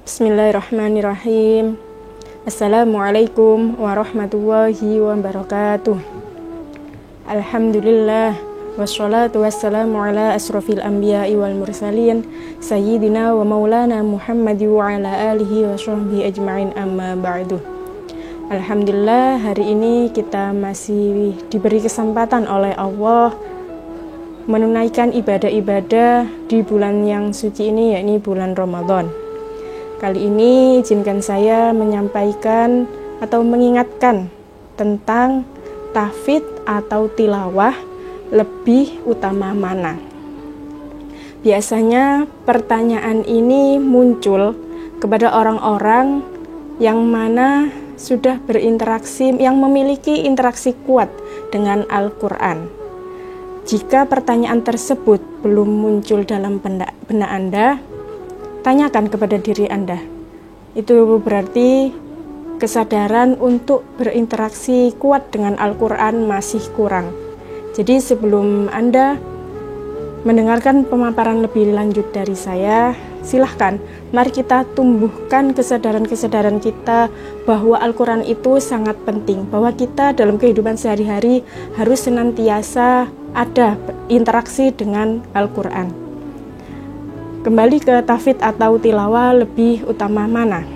Bismillahirrahmanirrahim. Assalamualaikum warahmatullahi wabarakatuh. Alhamdulillah, wassalatu wassalamu ala asrofil anbiya'i wal mursalin, sayyidina wa maulana Muhammad wa ala alihi wa sahbihi ajma'in, amma ba'du. Alhamdulillah, hari ini kita masih diberi kesempatan oleh Allah menunaikan ibadah-ibadah di bulan yang suci ini, yakni bulan Ramadan. Kali ini izinkan saya menyampaikan atau mengingatkan tentang tahfidz atau tilawah lebih utama mana. Biasanya pertanyaan ini muncul kepada orang-orang yang mana sudah berinteraksi, yang memiliki interaksi kuat dengan Al-Quran. Jika pertanyaan tersebut belum muncul dalam benak Anda, tanyakan kepada diri Anda. Itu berarti kesadaran untuk berinteraksi kuat dengan Al-Quran masih kurang. Jadi sebelum Anda mendengarkan pemaparan lebih lanjut dari saya, silahkan mari kita tumbuhkan kesadaran-kesadaran kita bahwa Al-Quran itu sangat penting, bahwa kita dalam kehidupan sehari-hari harus senantiasa ada interaksi dengan Al-Quran. Kembali ke tahfidz atau tilawah, lebih utama mana?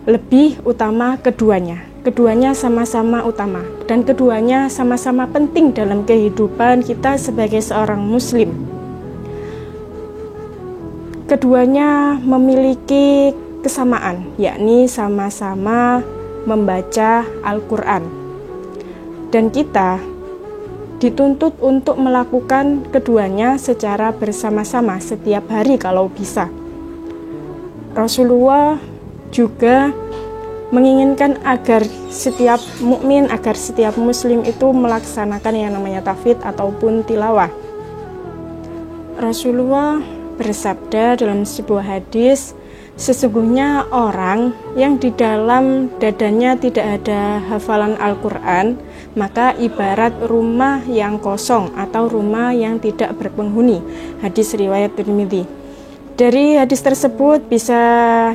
Lebih utama keduanya. Keduanya sama-sama utama dan keduanya sama-sama penting dalam kehidupan kita sebagai seorang muslim. Keduanya memiliki kesamaan, yakni sama-sama membaca Al-Quran. Dan kita dituntut untuk melakukan keduanya secara bersama-sama setiap hari kalau bisa. Rasulullah juga menginginkan agar setiap mukmin, agar setiap muslim itu melaksanakan yang namanya tahfidz ataupun tilawah. Rasulullah bersabda dalam sebuah hadis, sesungguhnya orang yang di dalam dadanya tidak ada hafalan Al-Quran, maka ibarat rumah yang kosong atau rumah yang tidak berpenghuni. Hadis riwayat Tirmidzi. Dari hadis tersebut bisa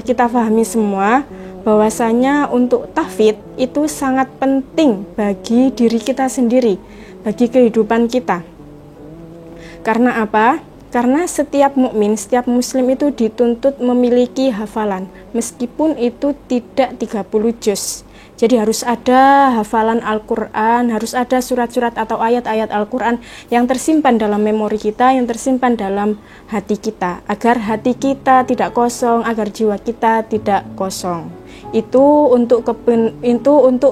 kita pahami semua bahwasanya untuk tahfidz itu sangat penting bagi diri kita sendiri, bagi kehidupan kita. Karena apa? Karena setiap mukmin, setiap muslim itu dituntut memiliki hafalan, meskipun itu tidak 30 juz. Jadi harus ada hafalan Al-Quran, harus ada surat-surat atau ayat-ayat Al-Quran yang tersimpan dalam memori kita, yang tersimpan dalam hati kita, agar hati kita tidak kosong, agar jiwa kita tidak kosong. Itu untuk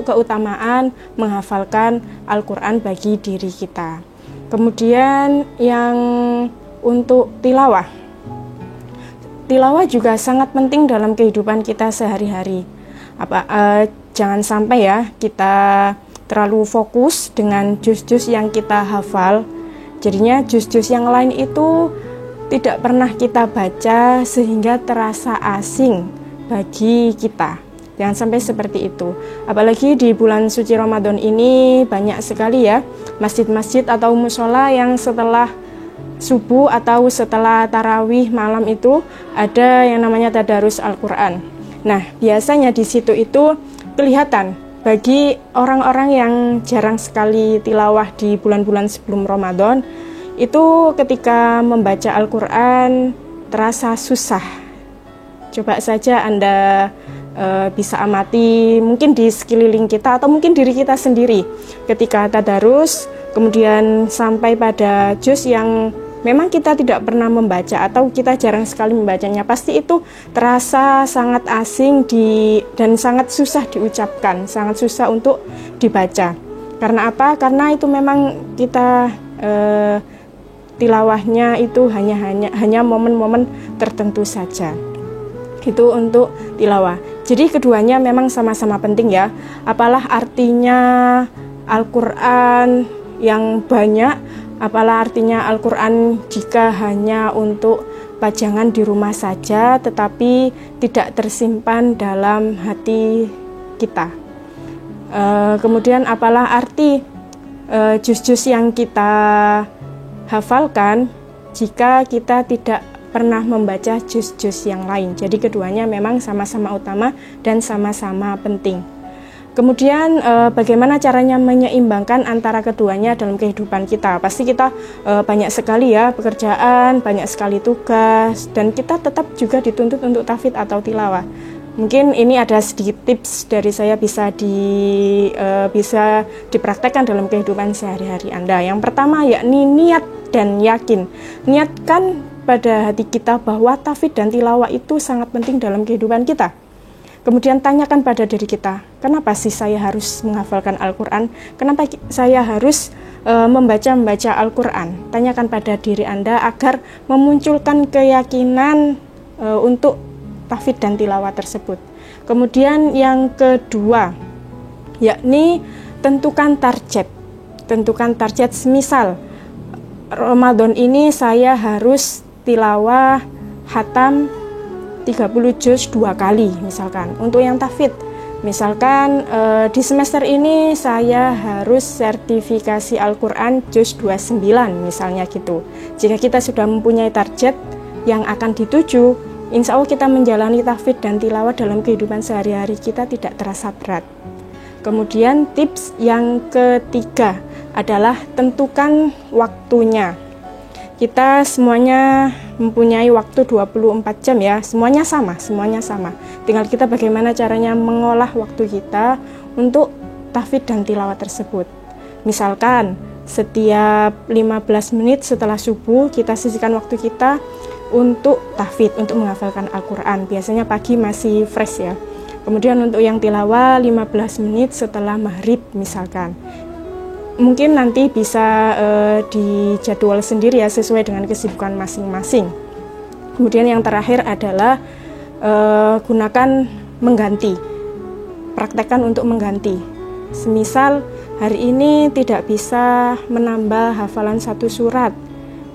keutamaan menghafalkan Al-Quran bagi diri kita. Kemudian yang untuk tilawah. Tilawah juga sangat penting dalam kehidupan kita sehari-hari. Jangan sampai ya kita terlalu fokus dengan juz-juz yang kita hafal. Jadinya juz-juz yang lain itu tidak pernah kita baca sehingga terasa asing bagi kita. Jangan sampai seperti itu. Apalagi di bulan suci Ramadan ini banyak sekali ya masjid-masjid atau mushola yang setelah subuh atau setelah tarawih malam itu ada yang namanya tadarus Al-Quran. Nah, biasanya di situ itu kelihatan bagi orang-orang yang jarang sekali tilawah di bulan-bulan sebelum Ramadan, itu ketika membaca Al-Quran terasa susah. Coba saja Anda bisa amati mungkin di sekeliling kita atau mungkin diri kita sendiri ketika tadarus, kemudian sampai pada juz yang memang kita tidak pernah membaca atau kita jarang sekali membacanya, pasti itu terasa sangat asing dan sangat susah diucapkan, sangat susah untuk dibaca. Karena apa? Karena itu memang kita tilawahnya itu hanya momen-momen tertentu saja. Itu untuk tilawah. Jadi keduanya memang sama-sama penting ya. Apalah artinya Al-Quran yang banyak, apalah artinya Al-Quran jika hanya untuk pajangan di rumah saja tetapi tidak tersimpan dalam hati kita. Kemudian apalah arti juz-juz yang kita hafalkan jika kita tidak pernah membaca juz-juz yang lain. Jadi keduanya memang sama-sama utama dan sama-sama penting. Kemudian bagaimana caranya menyeimbangkan antara keduanya dalam kehidupan kita? Pasti kita banyak sekali ya pekerjaan, banyak sekali tugas, dan kita tetap juga dituntut untuk tahfidz atau tilawah. Mungkin ini ada sedikit tips dari saya bisa dipraktekkan dalam kehidupan sehari-hari Anda. Yang pertama yakni niat dan yakin. Niatkan pada hati kita bahwa tahfidz dan tilawah itu sangat penting dalam kehidupan kita. Kemudian tanyakan pada diri kita, kenapa sih saya harus menghafalkan Al-Quran? Kenapa saya harus membaca Al-Quran? Tanyakan pada diri Anda agar memunculkan keyakinan untuk tahfidz dan tilawah tersebut. Kemudian yang kedua, yakni tentukan target. Tentukan target, semisal Ramadan ini saya harus tilawah khatam 30 juz 2 kali misalkan. Untuk yang tahfidz, misalkan di semester ini saya harus sertifikasi Al-Quran juz 29 misalnya gitu. Jika kita sudah mempunyai target yang akan dituju, insya Allah kita menjalani tahfidz dan tilawah dalam kehidupan sehari-hari kita tidak terasa berat. Kemudian tips yang ketiga adalah tentukan waktunya. Kita semuanya mempunyai waktu 24 jam ya, semuanya sama. Tinggal kita bagaimana caranya mengolah waktu kita untuk tahfidz dan tilawah tersebut. Misalkan setiap 15 menit setelah subuh kita sisihkan waktu kita untuk tahfidz, untuk menghafalkan Al-Quran. Biasanya pagi masih fresh ya. Kemudian untuk yang tilawah 15 menit setelah maghrib misalkan. Mungkin nanti bisa dijadwal sendiri ya, sesuai dengan kesibukan masing-masing. Kemudian yang terakhir adalah gunakan mengganti. Praktekkan untuk mengganti. Semisal hari ini tidak bisa menambah hafalan satu surat,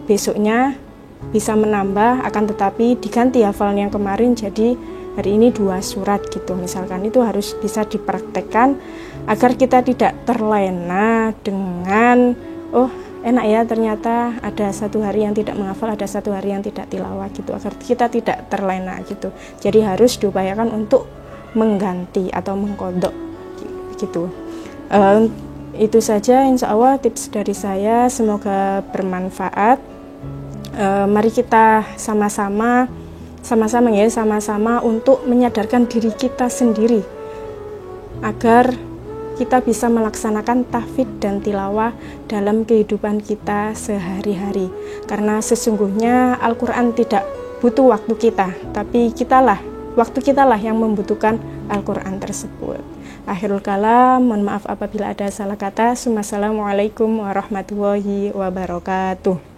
besoknya bisa menambah, akan tetapi diganti hafalan yang kemarin jadi hari ini 2 surat gitu misalkan. Itu harus bisa dipraktekkan agar kita tidak terlena dengan enak ya ternyata ada satu hari yang tidak menghafal, ada satu hari yang tidak tilawah gitu, agar kita tidak terlena gitu. Jadi harus diupayakan untuk mengganti atau mengkodok gitu. Itu saja insya Allah tips dari saya, semoga bermanfaat. Mari kita sama-sama untuk menyadarkan diri kita sendiri agar kita bisa melaksanakan tahfidz dan tilawah dalam kehidupan kita sehari-hari. Karena sesungguhnya Al-Quran tidak butuh waktu kita, tapi waktu kita yang membutuhkan Al-Quran tersebut. Akhirul kalam, mohon maaf apabila ada salah kata. Assalamualaikum warahmatullahi wabarakatuh.